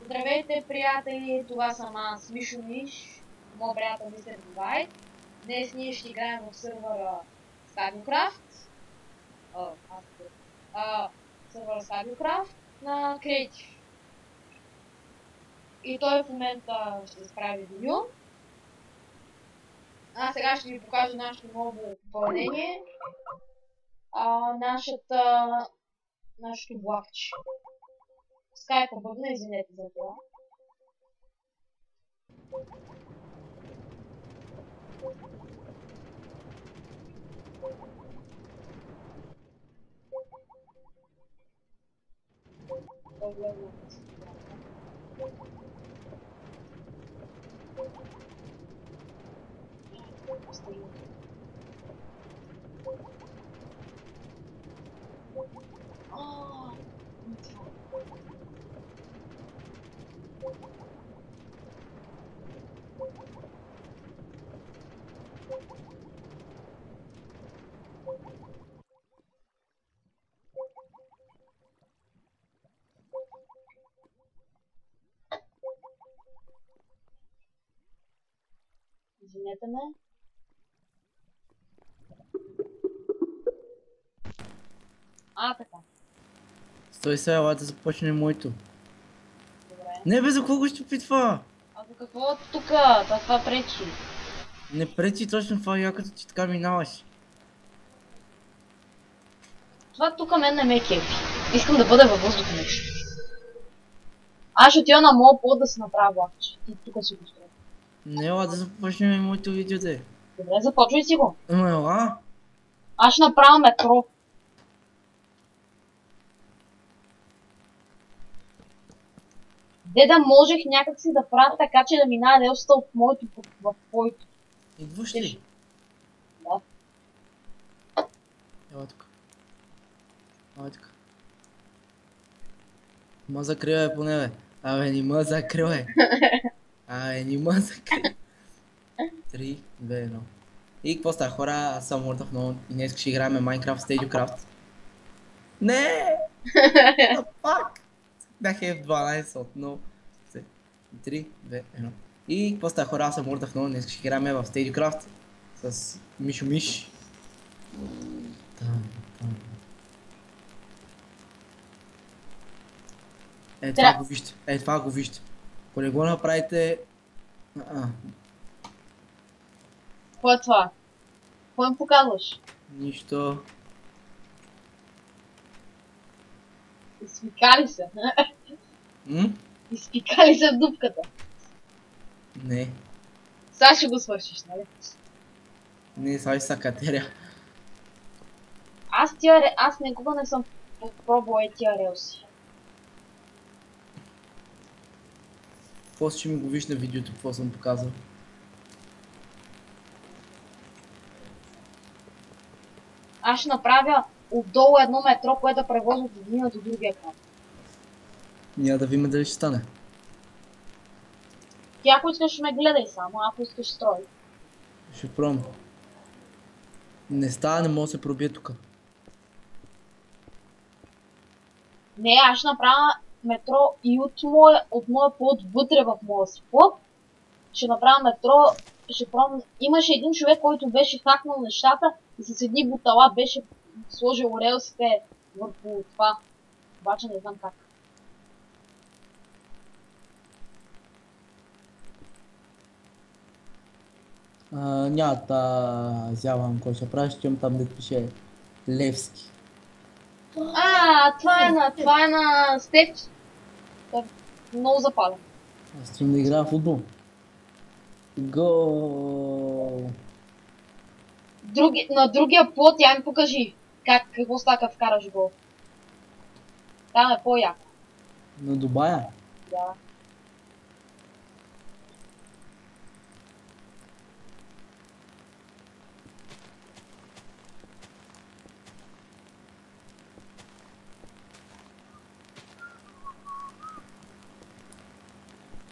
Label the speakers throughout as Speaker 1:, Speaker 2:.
Speaker 1: Здравейте, приятели! Това съм аз, Мишо Миш, моят приятел Мистер Дивайд. Днес ние ще играем в сървъра StarCraft. Сървъра StarCraft на Creative. И той в момента ще изправи видео. Аз сега ще ви покажа нашето ново попълнение. Нашето блокче. Скайпа бъдна, извинете за това. Извинете ме. Така.
Speaker 2: Стой сега, ела да започне моето.
Speaker 1: Добре.
Speaker 2: Не бе, за колко ще опитва?
Speaker 1: За какво тук? Това пречи.
Speaker 2: Не пречи точно това, я като ти така минаваш.
Speaker 1: Това тук мен не ме кефи. Искам да бъда във въздуха нещо. Аз ще отида на моят плод да си направя влакче. И тук си го строя.
Speaker 2: Не, ела да започнем моето видео, де.
Speaker 1: Добре, започвай си го.
Speaker 2: Ела?
Speaker 1: Аз ще направя метро. Де да можех някакси да правя така, че да минава релсата от моето в твоето.
Speaker 2: Идваш ли?
Speaker 1: Да.
Speaker 2: Ела тук. Ела тук. Ма закривай поне, бе. Абе, не ма закривай. Абе, не ма закривай. 3, 2, 1. И какво става, хора? Аз съм World of Known и днес ще играем Minecraft StagioCraft. Не! Пак! Бях F12 отново. 3, 2, 1. И какво става, хора? Аз съм World of Known, днес ще играем в StagioCraft с Мишо Миш. Това го вижте. Това го вижте. Ако не го направите...
Speaker 1: Какво е това? Какво им показваш?
Speaker 2: Нищо.
Speaker 1: Изпикали се. Изпикали се в дупката.
Speaker 2: Не.
Speaker 1: Сега ще го свършиш, нали?
Speaker 2: Не, сега ще са катеря.
Speaker 1: Аз никога не съм пробвал тия релси.
Speaker 2: После ще ми го виж на видеото, какво съм показал.
Speaker 1: Аз ще направя отдолу едно метро, което да превозва от единия до другия край.
Speaker 2: Няма да видим дали ще стане.
Speaker 1: Ти ако искаш ме гледай само, ако искаш строй.
Speaker 2: Ще пробвам. Не става, не мога да се пробия тук.
Speaker 1: Не, аз ще направя метро и от моя плод вътре в моя си плод. Ще направя метро, ще пробвам. Имаше един човек, който беше хакнал нещата и с едни бутала беше сложил релсите върху това. Обаче не знам как.
Speaker 2: Няма да взявам кой ще прави, ще имам там да пише Левски.
Speaker 1: Това е на Стеф. Много запален.
Speaker 2: Аз искам да играя в футбол. Гол!
Speaker 1: На другия плот я ми покажи какво става като вкараш гол. Там е по-яко.
Speaker 2: На Дубая?
Speaker 1: Да.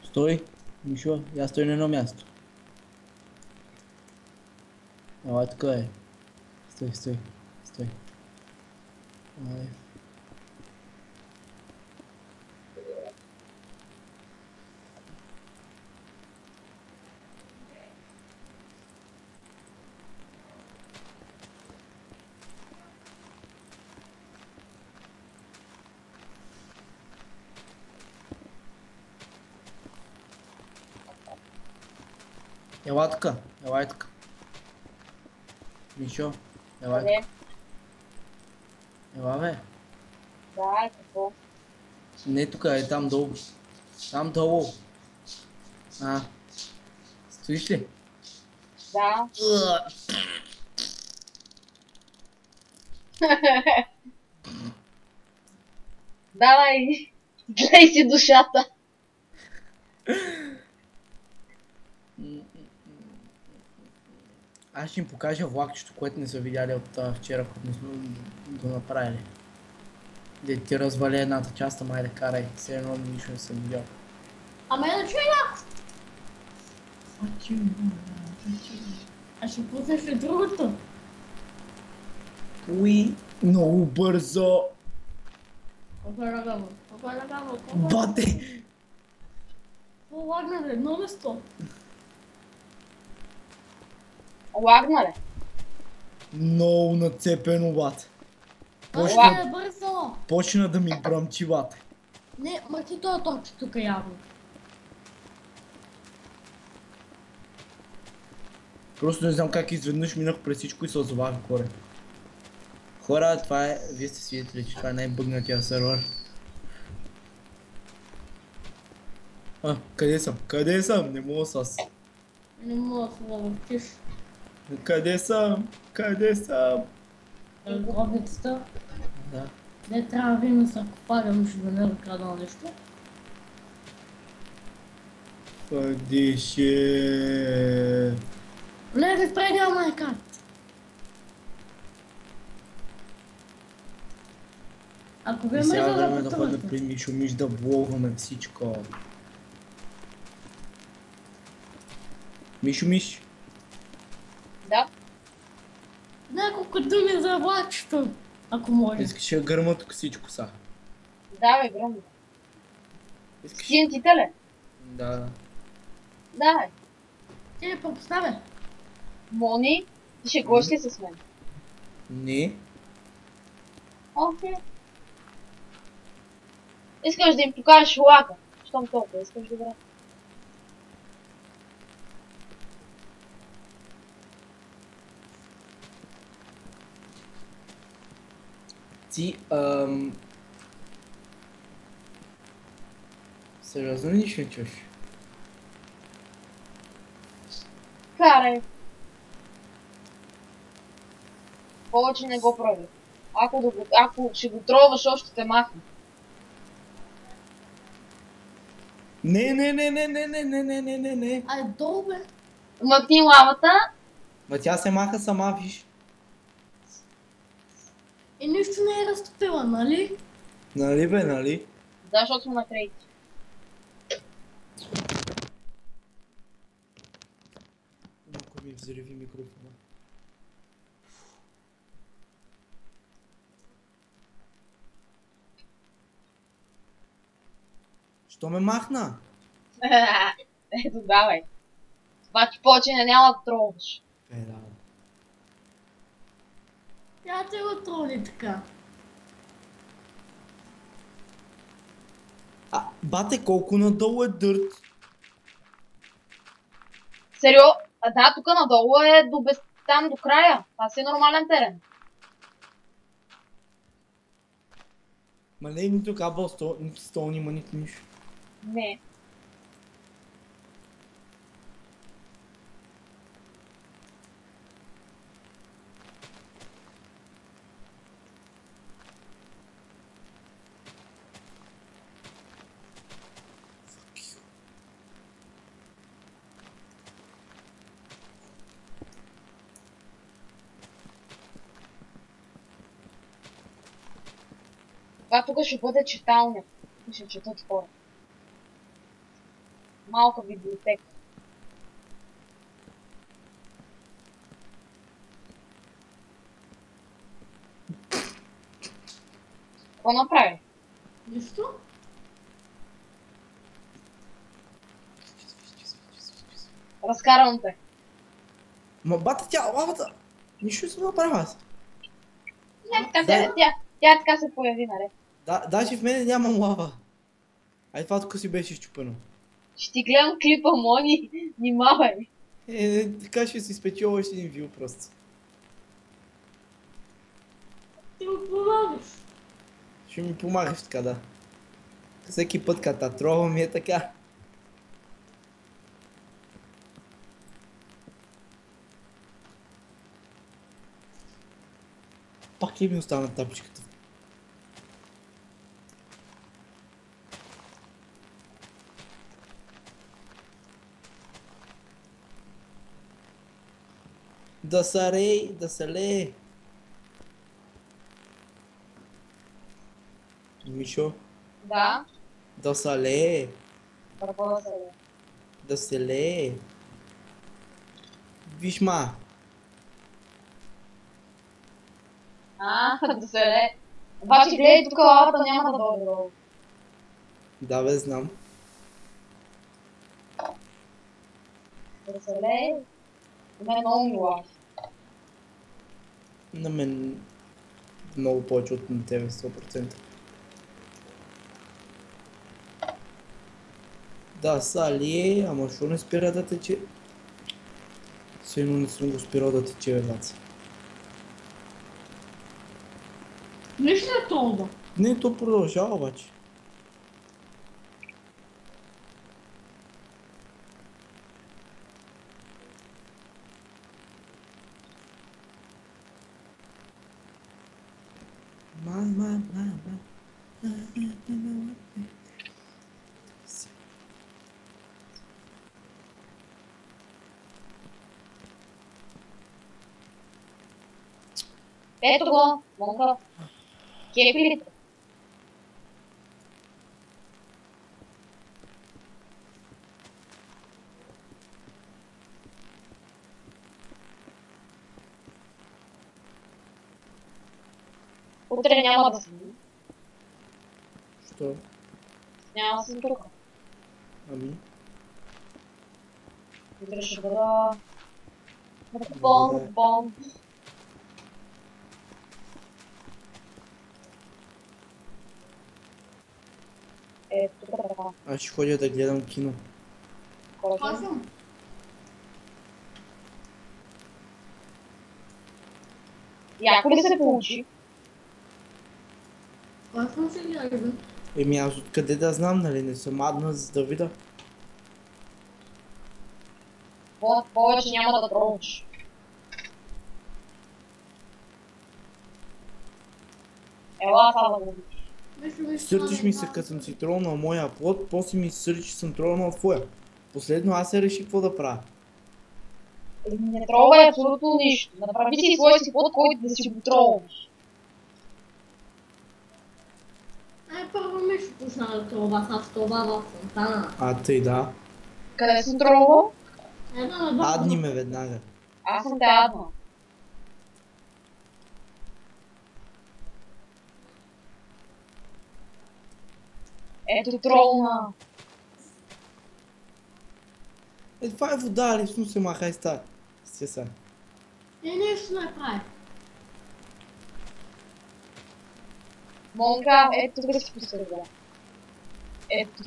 Speaker 2: Стой, Мишо, я стой на едно място. Ела така е. Стой. Ела тука, елай тука. Мишо, елай
Speaker 1: Къде?
Speaker 2: тука. Ела бе.
Speaker 1: Да, какво?
Speaker 2: Не тука, е там долу. Там долу. Стоиш ли?
Speaker 1: Да. Давай, гледай си душата.
Speaker 2: Аз ще им покажа влакчето, което не са видяли от вчера, когато не сме го направили. Де ти развали едната част, ама айде карай. Все едно нищо не съм видял.
Speaker 3: Ама иначе е яко. А ще пуснеш ли другото?
Speaker 2: Уи, много бързо.
Speaker 3: Колко е нагаво? Колко е нагаво?
Speaker 2: Бате!
Speaker 3: Какво лагна бе? Едно место.
Speaker 1: Лагна ли?
Speaker 2: Много нацепено, бате.
Speaker 3: Почна е бързо.
Speaker 2: Почна да ми бръмчи, бате.
Speaker 3: Не, мърти този топче тук явно.
Speaker 2: Просто не знам как изведнъж минах през всичко и се озовах горе. Хора, това е... Вие сте свидетели, че това е най-бъгнатия сервер. Къде съм? Къде съм? Не мога с...
Speaker 3: Не мога да се завъртиш.
Speaker 2: Къде съм? Къде съм?
Speaker 3: Гробницата.
Speaker 2: Да.
Speaker 3: Не трябва да има саркофага, ще да не е крадал нещо.
Speaker 2: Къде ще...
Speaker 3: Влезе в предния майка. Ако ви
Speaker 2: И
Speaker 3: ме
Speaker 2: сега
Speaker 3: за
Speaker 2: време
Speaker 3: да
Speaker 2: да ходим
Speaker 3: пътувате.
Speaker 2: при Мишо Миш да влогваме всичко. Мишо Миш,
Speaker 1: Да.
Speaker 3: Няколко думи за влакчето, ако може.
Speaker 2: искаш да гърма тук всичко са.
Speaker 1: Давай, гръмно.
Speaker 2: Искаш?
Speaker 1: TNT-те ли?
Speaker 2: Да.
Speaker 1: Давай.
Speaker 3: Ти ли поставя?
Speaker 1: Мони, ти ще гости ли с мен?
Speaker 2: Не.
Speaker 1: Окей. Искаш да им покажеш лака. Щом толкова, искаш добре.
Speaker 2: Ти, сериозно ли нищо не чуеш?
Speaker 1: Карай. Повече не го прави. Ако ще го троваш, още те махне.
Speaker 2: Не.
Speaker 3: Ай, долу бе.
Speaker 1: Махни лавата.
Speaker 2: Ма тя се маха сама, виж.
Speaker 3: И нищо не е разтопила, нали?
Speaker 2: Нали бе, нали?
Speaker 1: Да, защото сме на трети.
Speaker 2: Малко ми взриви микрофона. Що ме махна?
Speaker 1: Ето, давай. Това ти повече няма да троваш.
Speaker 2: Да.
Speaker 3: Тя те го троли така.
Speaker 2: Бате, колко надолу е дърт?
Speaker 1: Серио? Да, тук надолу е там до края. Това си е нормален терен.
Speaker 2: Ма не, нито кабел, нито стол, нима, нито нищо.
Speaker 1: Не. Това тук ще бъде читалня. Ще четат хора. Малка библиотека. Какво направи?
Speaker 3: Нищо?
Speaker 1: Разкарвам те.
Speaker 2: Ма бате, тя, лавата! Нищо не съм направил аз.
Speaker 1: Тя така се появи, нали?
Speaker 2: Да, даже в мене нямам лава. Ай, това тук си беше изчупено.
Speaker 1: Ще ти гледам клипа, Мони. Внимавай.
Speaker 2: Така ще си спечел още един вил просто.
Speaker 3: Ти му помагаш.
Speaker 2: Ще ми помагаш така, да. Всеки път като трова ми е така. Пак ли ми остана тапичката? Да сарей, да сале. Мишо,
Speaker 1: Да.
Speaker 2: да сале,
Speaker 1: Какво да се е?
Speaker 2: да селе. Виж ма,
Speaker 1: Да се е. Обаче гледай, тук лавата няма да дойде долу.
Speaker 2: да бе, знам.
Speaker 1: Да се е. Мен много ми лави.
Speaker 2: На мен много повече от на тебе, 100%. Да, сали, ама шо не спира да тече? Сигурно не съм го спирал да тече, бе, баца.
Speaker 3: Нищо не толкова.
Speaker 2: Не, то продължава обаче. Мама.
Speaker 1: Ето го, Монка. Кефилите. Утре няма да съм.
Speaker 2: Що?
Speaker 1: Няма да съм тук.
Speaker 2: Ами?
Speaker 1: Утре ще бъда... Бом. Ето тук така.
Speaker 2: Аз ще ходя да гледам кино.
Speaker 3: Това съм.
Speaker 1: Яко ли се получи?
Speaker 3: Това съм се гледа.
Speaker 2: Еми аз откъде да знам, нали? Не съм адна за да видя.
Speaker 1: Повече няма да пробваш. Ела, сега да го видиш.
Speaker 2: Сърдиш ми се, като съм си тронал моя плод, после ми се сърди, че съм тронал твоя. Последно аз се реши какво да правя.
Speaker 1: Не трогай абсолютно нищо. Направи си свой си плод, който да си го трогаш.
Speaker 3: Първо ми ще почна да трова, сега в това в фонтана.
Speaker 2: А, тъй да.
Speaker 1: Къде съм трогал?
Speaker 3: Една на два.
Speaker 2: Адни ме веднага.
Speaker 1: Аз съм те адна. Ето тролна.
Speaker 2: Това е вода, лично се махай ста. Сте са.
Speaker 3: Нещо не прави.
Speaker 1: Монка, ето тук си посърда. Ето.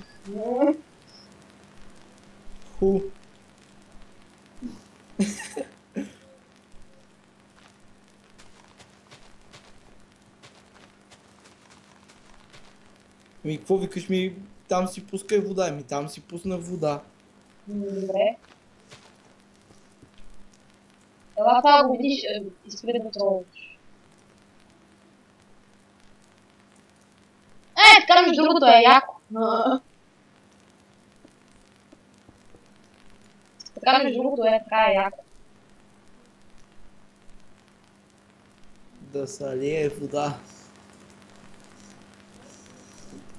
Speaker 2: Ху. Ми, какво викаш ми? Там си пускай вода. Ми, там си пуснах вода.
Speaker 1: Добре. Ела това го видиш, изпред да тролваш. Така между другото е яко. Така между другото е така яко.
Speaker 2: Да се лие вода.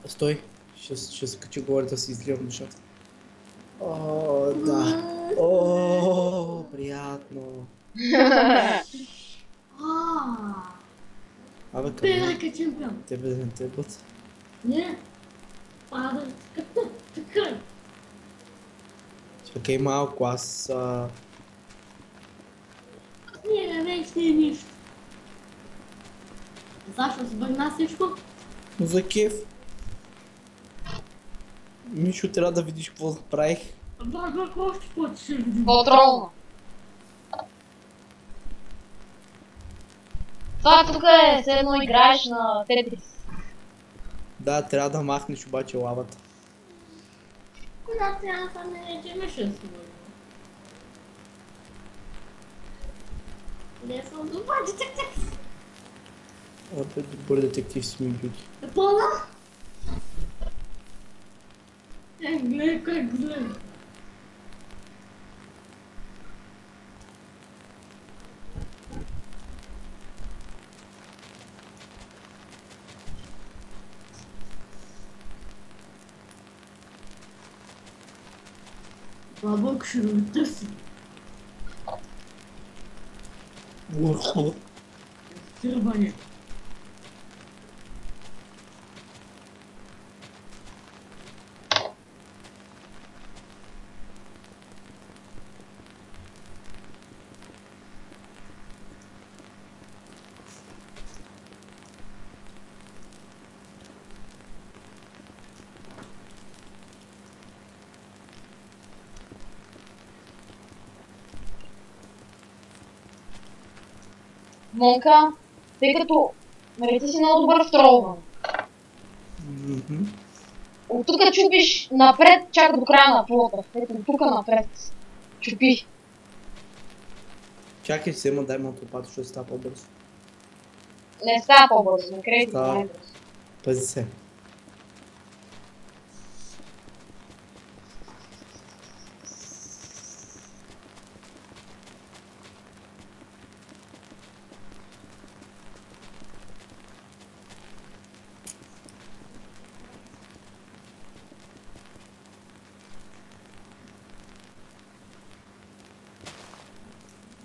Speaker 2: Стой. Ще скача горе да си изливам душата. О, да. О, приятно. Абе,
Speaker 3: Пера ка чемпион.
Speaker 2: тебе да не те бъд.
Speaker 3: Не. Пада. Така.
Speaker 2: Чакай малко, аз...
Speaker 3: Не, вече не е нищо. Защо сбърна всичко?
Speaker 2: За кеф. Мишо, трябва да видиш какво правих.
Speaker 3: Да, още път ще видим.
Speaker 1: По-тролно. Това тук е все едно играеш на Тетрис.
Speaker 2: Да, трябва да махнеш обаче лавата.
Speaker 3: Куда трябва да не че ще си го. Не съм добър детектив.
Speaker 2: Абе, добър детектив си ми бюти.
Speaker 3: Е пълна? Гледай как гледай. Бабък ще ме търси. Сърбане.
Speaker 1: Монка, тъй като нали ти си много добър в тролване. От тук чупиш напред, чак до края на плота. Ето от тук напред. Чупи.
Speaker 2: Чакай, се има, дай малко лопата, защото става по-бързо.
Speaker 1: Не става по-бързо, на кредит
Speaker 2: Става.
Speaker 1: най-бързо.
Speaker 2: Пази се.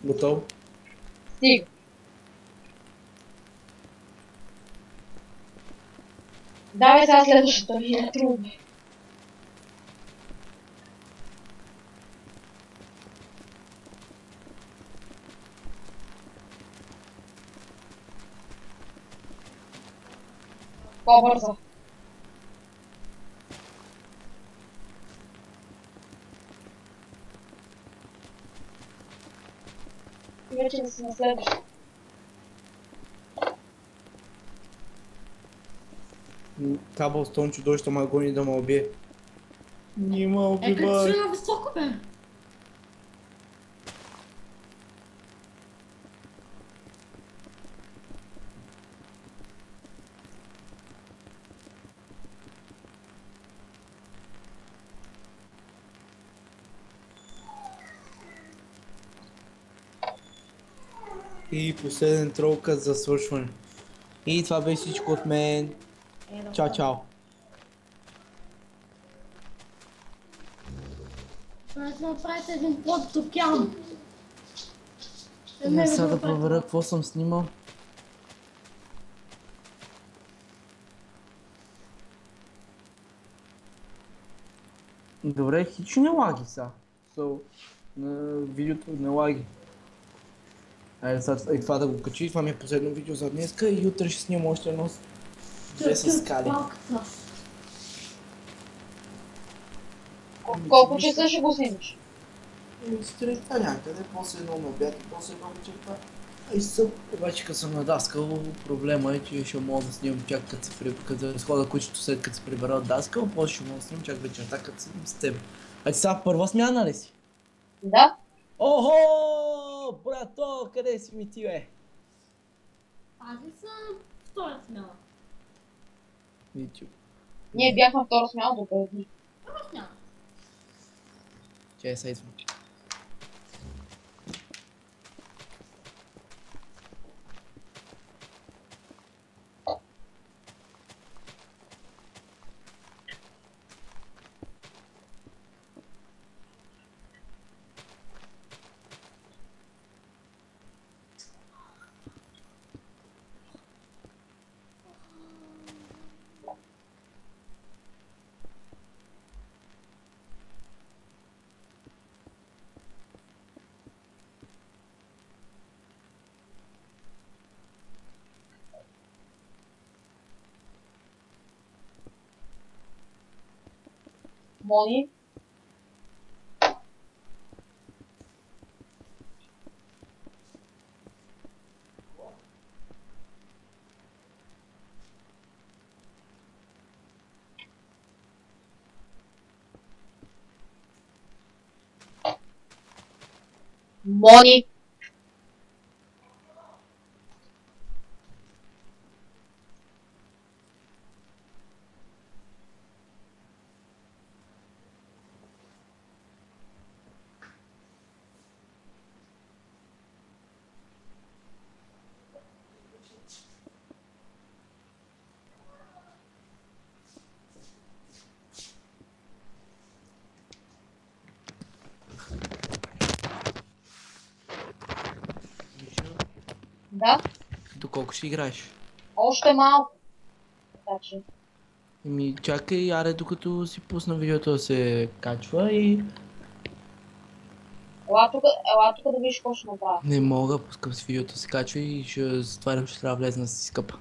Speaker 2: Готов?
Speaker 1: Стига. Давай сега следващата ми е трудно. По-бързо. И вече да си на следващата.
Speaker 2: Каблстоун чудовище ма гони да ме убие. Нима
Speaker 3: Като
Speaker 2: убивай.
Speaker 3: си на високо бе.
Speaker 2: И последен тролкът за свършване. И това беше всичко от мен. Чао, чао.
Speaker 3: Трябва да направите един под океан.
Speaker 2: Не сега да проверя какво съм снимал. Добре, хич не лаги са. На видеото не лаги. Айде сега и това да го качи. Това ми е последно видео за днеска и утре ще снимам още едно две с скали.
Speaker 1: Колко часа ще го снимаш?
Speaker 2: Сутринта някъде, после едно на обяд и после едно вечерта. И съм, обаче като съм надаскал, проблема е, че ще мога да снимам чак като да разхода кучето след като се прибера от даскал, после ще мога да снимам чак вечерта като съм с теб. А ти сега първа смяна ли си?
Speaker 1: Да.
Speaker 2: Охо! Брато, къде си ми ти, бе?
Speaker 3: Аз ли съм втора смяна?
Speaker 2: YouTube.
Speaker 1: Ние бяхме втора смяна до 5 дни.
Speaker 3: Първа смяна.
Speaker 2: Че, сейдвам.
Speaker 1: Мони, Мони.
Speaker 2: Мишо,
Speaker 1: Да,
Speaker 2: доколко ще играеш?
Speaker 1: още малко. Така че.
Speaker 2: Еми, чакай, аре, докато си пусна видеото да се качва и...
Speaker 1: Ела тук да видиш какво ще направя.
Speaker 2: Не мога, пускам си видеото да се качва и ще затварям, ще трябва да влезна да си скъпа.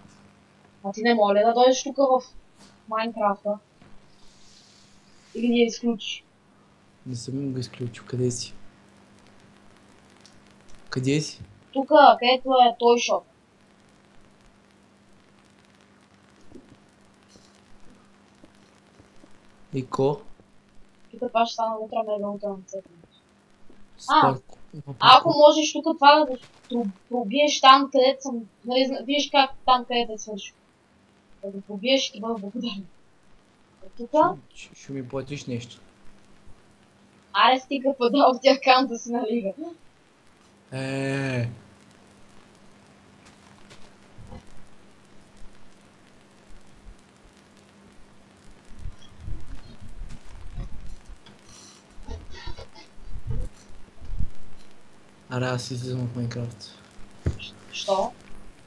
Speaker 1: А ти не моля да дойдеш тук в Майнкрафта. Или да я изключиш.
Speaker 2: Не съм го изключил, къде си? Къде си?
Speaker 1: Тук, където е той шоп.
Speaker 2: И ко?
Speaker 1: Тук това ще стана утре мега утре на цепи.
Speaker 2: Стан...
Speaker 1: Ако можеш тук това да го пробиеш там, където съм, нали, виж как там, където е свършил. Да го пробиеш и ти бъда благодарен. Тук,
Speaker 2: Ще ми платиш нещо.
Speaker 1: аре стига подал в тия акаунта си на лига.
Speaker 2: Е. Аре, аз излизам в Майнкрафт.
Speaker 1: Що?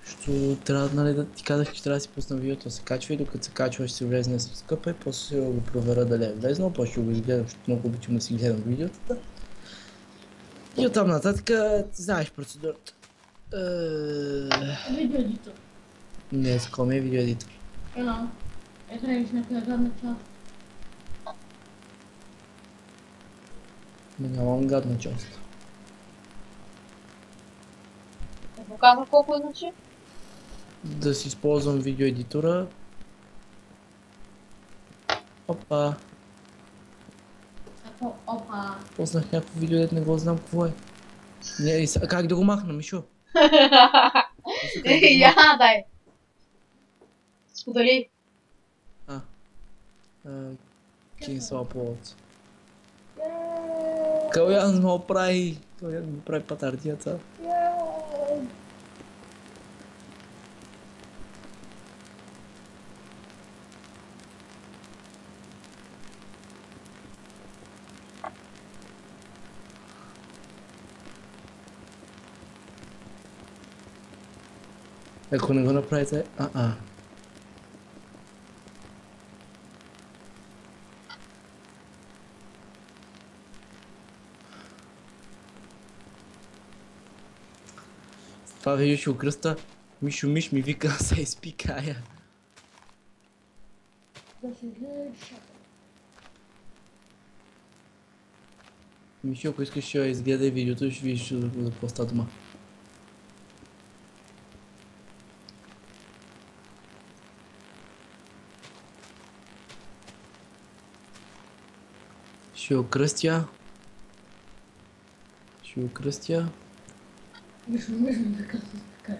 Speaker 2: Що трябва, нали, да ти казах, че трябва да си пусна видеото да се качва и докато се качва ще си влезне да си скъпа и после ще го проверя дали е влезнал, после ще го изгледам, защото много обичам да си гледам видеото. И оттам нататък, ти знаеш процедурата.
Speaker 3: Видео едитор.
Speaker 2: Не, с коми е видео едитор.
Speaker 3: Едно. Ето не виж някъде гадна част.
Speaker 2: Нямам гадна част.
Speaker 1: Не показва колко иначе?
Speaker 2: Да си използвам видео едитора. Опа,
Speaker 3: Ако, опа.
Speaker 2: пуснах някакво видео, дето не го знам какво е. Не, и как да го махна, Мишо? Мишо, как да го
Speaker 1: Я,
Speaker 2: махна?
Speaker 1: дай. Сподели.
Speaker 2: Cancel upload. Калян ме оправи. Калян ми прави патардията. Ако не го направите, Това видео ще окръста. Мишо Миш ми вика да се изпикая.
Speaker 3: Да се гледаш.
Speaker 2: Мишо, ако искаш ще изгледай видеото, ще видиш за какво става дума. Ще окръстя. Ще окръстя.
Speaker 3: Виж, ми така се спикае.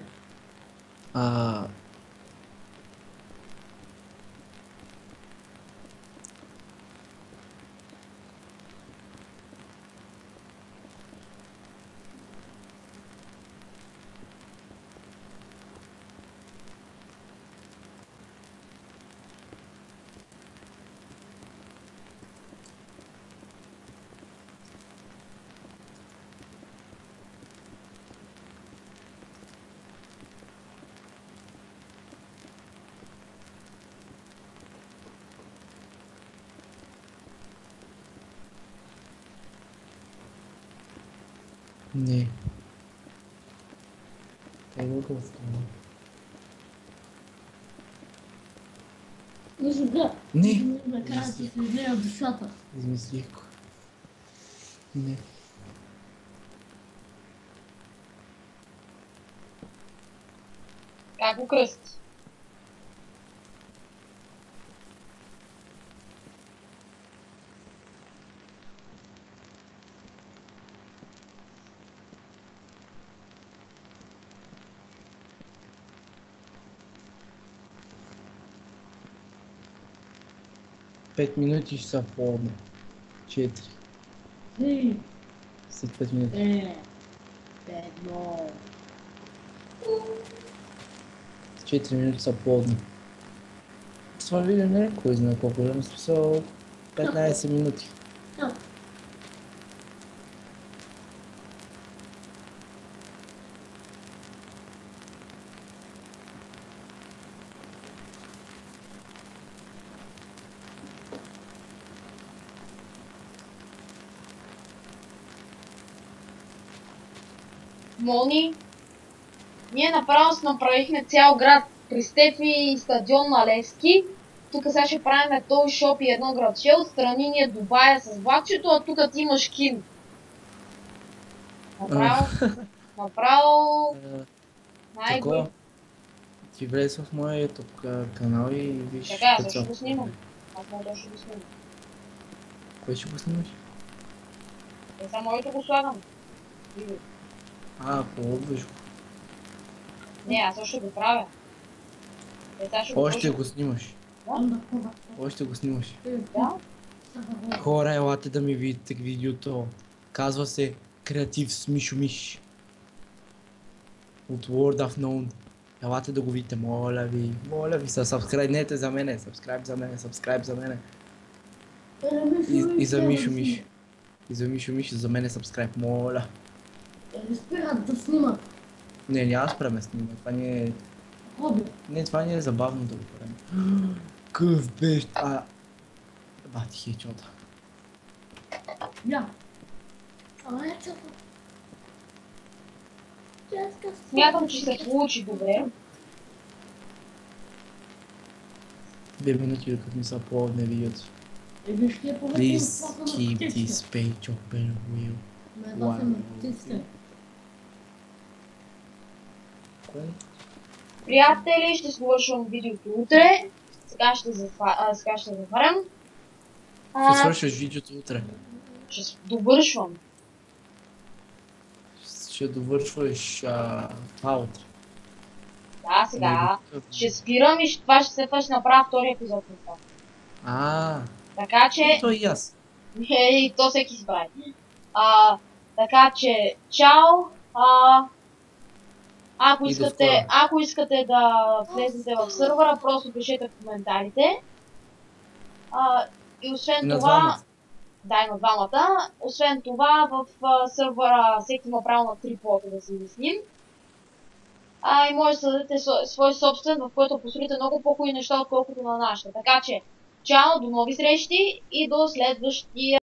Speaker 2: Не. Какво го става?
Speaker 3: Виж, гледа.
Speaker 2: Не.
Speaker 3: Накрая ти се излея душата.
Speaker 2: Измислих го. Не.
Speaker 1: Как го кръсти?
Speaker 2: 5 минути ще са по-одно. 4.
Speaker 3: 3,
Speaker 2: След 5 минути.
Speaker 3: 2, 1.
Speaker 2: 4 минути са по-одно. Това видео не е кой знае колко време, смисъл 15 минути.
Speaker 1: Мони, ние направо направихме цял град. Пристепи и стадион на Левски. Тук сега ще правим той шоп и едно градче. Отстрани ни е Дубая с влакчето, а тук ти имаш кин. Направо най-добре.
Speaker 2: Тако, ти влез в моя YouTube канал и виж
Speaker 1: Така,
Speaker 2: какво.
Speaker 1: защо го снимам? Аз мога да ще го снимам.
Speaker 2: Кой ще го снимаш?
Speaker 1: Само моето го слагам.
Speaker 2: Ползваш го.
Speaker 1: Не, аз също го правя.
Speaker 2: Още го снимаш.
Speaker 3: Onda kova.
Speaker 2: Още го снимаш.
Speaker 1: Да?
Speaker 2: Хора, елате да ми видите видеото. Казва се Креатив с Мишо Миш. От World of Known. Елате да го видите, моля ви. Сабскрайбнете за мене, сабскрайб за мене. И за Мишо Миш. И за Мишо Миш, за мене сабскрайб, моля.
Speaker 3: Спират да снимат.
Speaker 2: Не, няма спреме снима. Това не е...
Speaker 3: Хоби.
Speaker 2: Не, това не е забавно да го правим. Къв беше... Бати хечота.
Speaker 3: Я. Ама е чакай.
Speaker 1: Смятам, че се получи добре.
Speaker 2: 2 минути докато ми са по-одне видеото.
Speaker 3: Виж ти е повече
Speaker 2: Please keep this page open will.
Speaker 3: Ме съм птиците.
Speaker 2: Кое?
Speaker 1: Приятели, ще свършвам видеото утре. Сега ще затварям.
Speaker 2: Ще свършиш видеото утре.
Speaker 1: Ще довършвам.
Speaker 2: Ще довършваш това утре.
Speaker 1: Да, сега. Ще спирам и след това ще направя втори епизод на това. Така че...
Speaker 2: То и аз.
Speaker 1: И то всеки си прави. Така че, чао. Ако искате да влезете в сървъра, просто пишете в коментарите. И освен това... Да, и на двамата. Освен това, в сървъра всеки има право на 3 плота да си изясним. И може да създадете свой собствен, в който построите много по-хубави неща, отколкото на нашата. Така че, чао, до нови срещи и до следващия